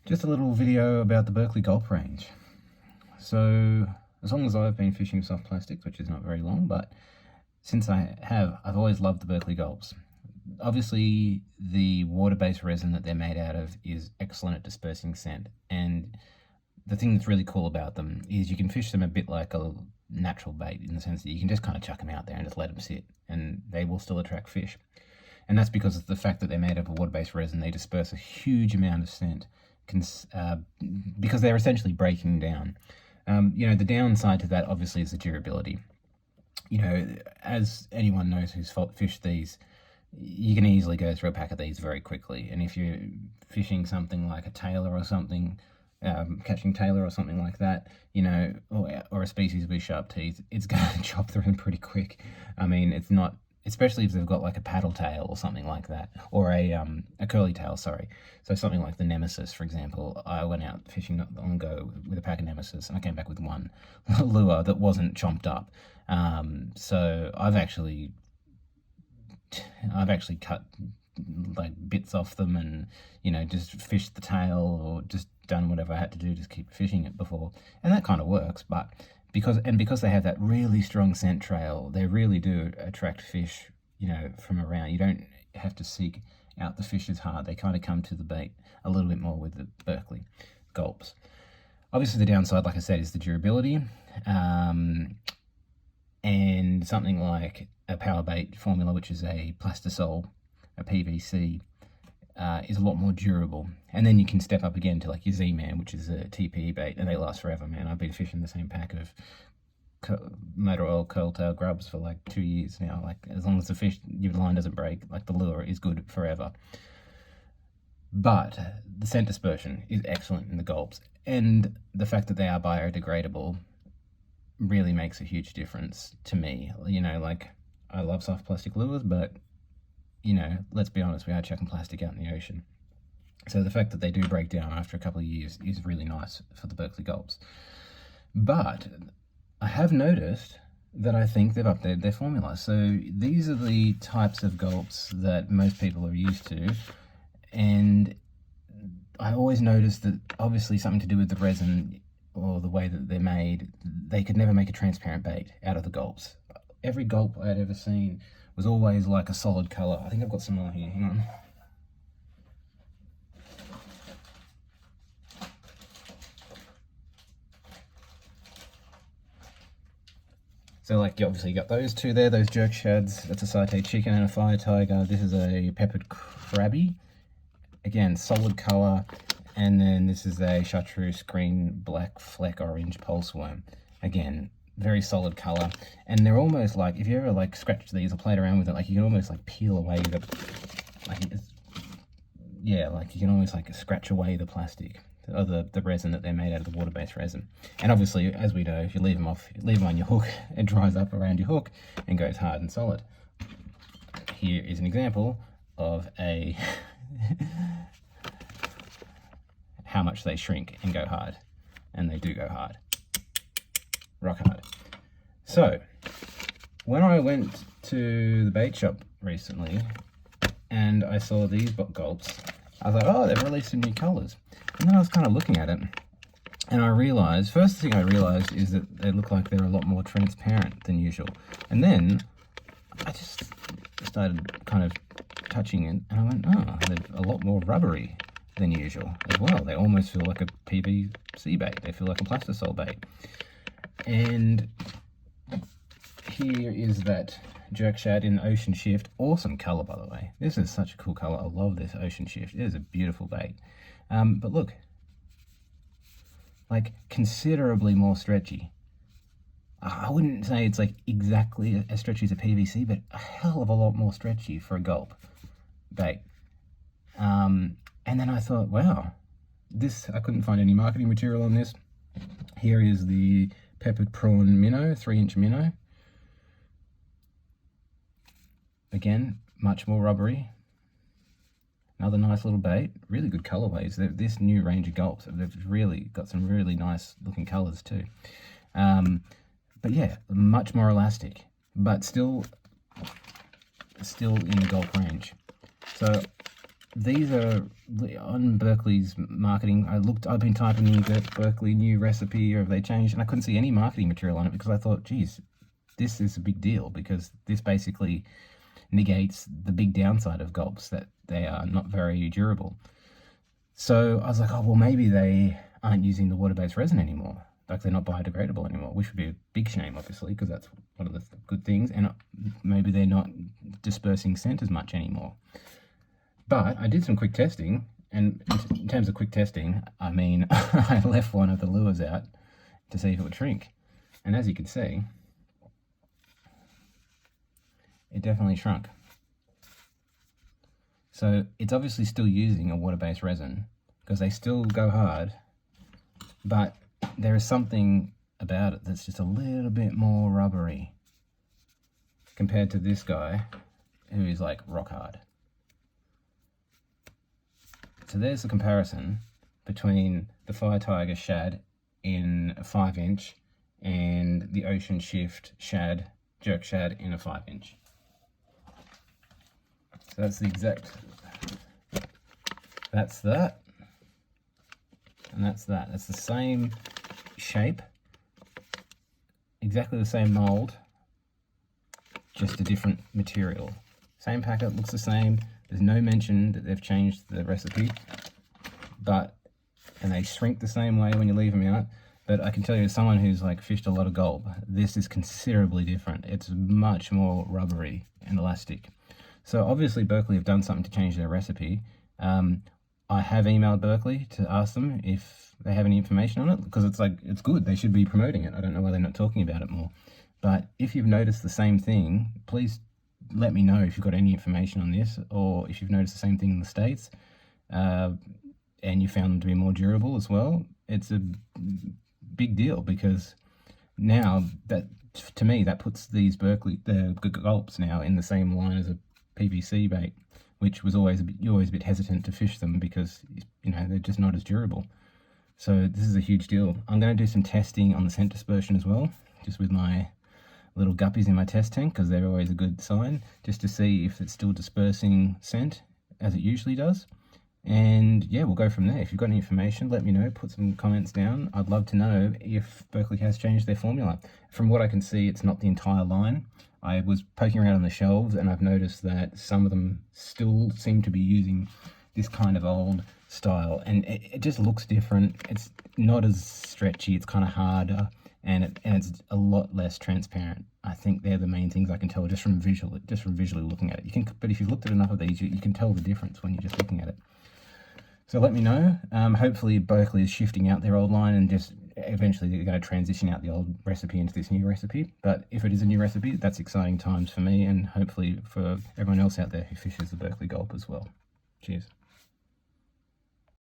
Just a little video about the Berkley Gulp range. So, as long as I've been fishing soft plastics, which is not very long, but since I've always loved the Berkley Gulps. Obviously, the water-based resin that they're made out of is excellent at dispersing scent, and the thing that's really cool about them is you can fish them a bit like a natural bait, in the sense that you can just kind of chuck them out there and just let them sit, and they will still attract fish. And that's because of the fact that they're made of a water-based resin. They disperse a huge amount of scent because they're essentially breaking down. The downside to that obviously is the durability. As anyone knows who's fished these, you can easily go through a pack of these very quickly. And if you're fishing something like a tailor or something, catching tailor or something like that, or a species with sharp teeth, it's going to chop through them pretty quick. I mean, it's not, especially if they've got like a paddle tail or something like that, or a curly tail, sorry. So something like the nemesis, for example. I went out fishing not long ago with a pack of nemesis, and I came back with one lure that wasn't chomped up. So I've actually cut like bits off them, and just fished the tail, or just done whatever I had to do to keep fishing it before, and that kind of works. But because they have that really strong scent trail, they really do attract fish, from around. You don't have to seek out the fish as hard. They kind of come to the bait a little bit more with the Berkley Gulps. Obviously, the downside, like I said, is the durability. And something like a power bait formula, which is a plastisol, a PVC, is a lot more durable. And then you can step up again to like your Z-Man, which is a TPE bait, and they last forever, man. I've been fishing the same pack of motor oil curl-tail grubs for like 2 years now. Like, as long as your line doesn't break, like, the lure is good forever. But the scent dispersion is excellent in the Gulps, and the fact that they are biodegradable really makes a huge difference to me. Like, I love soft plastic lures, but let's be honest, we are chucking plastic out in the ocean. So the fact that they do break down after a couple of years is really nice for the Berkley Gulps. But I have noticed that I think they've updated their formula. So these are the types of gulps that most people are used to, and I always noticed that obviously something to do with the resin or the way that they're made, they could never make a transparent bait out of the gulps. Every gulp I had ever seen was always like a solid color. I think I've got some more here, hang on. So, like, you obviously got those two there, those jerk shads. That's a satay chicken and a fire tiger. This is a peppered crabby. Again, solid color. And then this is a chartreuse green black fleck orange pulse worm. Again, very solid color. And they're almost like, if you ever like scratch these or played around with it, like, you can almost like peel away the, like, like you can almost like scratch away the plastic, or the resin that they're made out of the water-based resin. And obviously, as we know, if you leave them on your hook, it dries up around your hook and goes hard and solid. Here is an example of a how much they shrink and go hard. And they do go hard. Rock hard. So, when I went to the bait shop recently and I saw these gulps, I was like, oh, they've released some new colors. And then I was kind of looking at it, and I realized, first thing I realized is that they look like they're a lot more transparent than usual. And then I just started kind of touching it, and I went, oh, they're a lot more rubbery than usual as well. They almost feel like a PVC bait. They feel like a plastisol bait. And here is that jerk shad in Ocean Shift. Awesome color, by the way. This is such a cool color. I love this Ocean Shift. It is a beautiful bait. But look, like, considerably more stretchy. I wouldn't say it's like exactly as stretchy as a PVC, but a hell of a lot more stretchy for a gulp bait. And then I thought, wow, I couldn't find any marketing material on this. Here is the peppered prawn minnow, 3-inch minnow. Again, much more rubbery. Another nice little bait. Really good colorways. This new range of gulps, they've really got some really nice looking colors too. But yeah, much more elastic, but still in the gulp range. So these are on Berkley's marketing. I've been typing in Berkley new recipe, or have they changed? And I couldn't see any marketing material on it because I thought, geez, this is a big deal, because this basically negates the big downside of gulps, that they are not very durable. So I was like, oh, well, maybe they aren't using the water-based resin anymore. Like, they're not biodegradable anymore, which would be a big shame, obviously, because that's one of the good things. And maybe they're not dispersing scent as much anymore. But I did some quick testing, and in terms of quick testing, I mean, I left one of the lures out to see if it would shrink. And as you can see, it definitely shrunk. So it's obviously still using a water-based resin, because they still go hard, but there is something about it that's just a little bit more rubbery compared to this guy, who is like rock hard. So there's the comparison between the Fire Tiger shad in a 5-inch and the Ocean Shift shad, jerk shad, in a 5-inch. So that's the exact, that's that, and that's that. It's the same shape, exactly the same mold, just a different material. Same packet, looks the same. There's no mention that they've changed the recipe, and they shrink the same way when you leave them out. But I can tell you, as someone who's like fished a lot of gulp, this is considerably different. It's much more rubbery and elastic. So obviously Berkley have done something to change their recipe. I have emailed Berkley to ask them if they have any information on it, because it's like, it's good. They should be promoting it. I don't know why they're not talking about it more. But if you've noticed the same thing, please let me know if you've got any information on this, or if you've noticed the same thing in the States, and you found them to be more durable as well. It's a big deal, because now that, to me, that puts these Berkley, the gulps now in the same line as a PVC bait, which was you're always a bit hesitant to fish them because, you know, they're just not as durable. So this is a huge deal. I'm going to do some testing on the scent dispersion as well, just with my little guppies in my test tank, because they're always a good sign, just to see if it's still dispersing scent as it usually does. And yeah, we'll go from there. If you've got any information, let me know, put some comments down. I'd love to know if Berkley has changed their formula. From what I can see, it's not the entire line. I was poking around on the shelves, and I've noticed that some of them still seem to be using this kind of old style, and it just looks different. It's not as stretchy, it's kind of harder, and it's a lot less transparent. I think they're the main things I can tell just from visually looking at it. But if you've looked at enough of these, you can tell the difference when you're just looking at it. So let me know. Hopefully Berkley is shifting out their old line, and just eventually they're going to transition out the old recipe into this new recipe. But if it is a new recipe, that's exciting times for me, and hopefully for everyone else out there who fishes the Berkley Gulp as well. Cheers.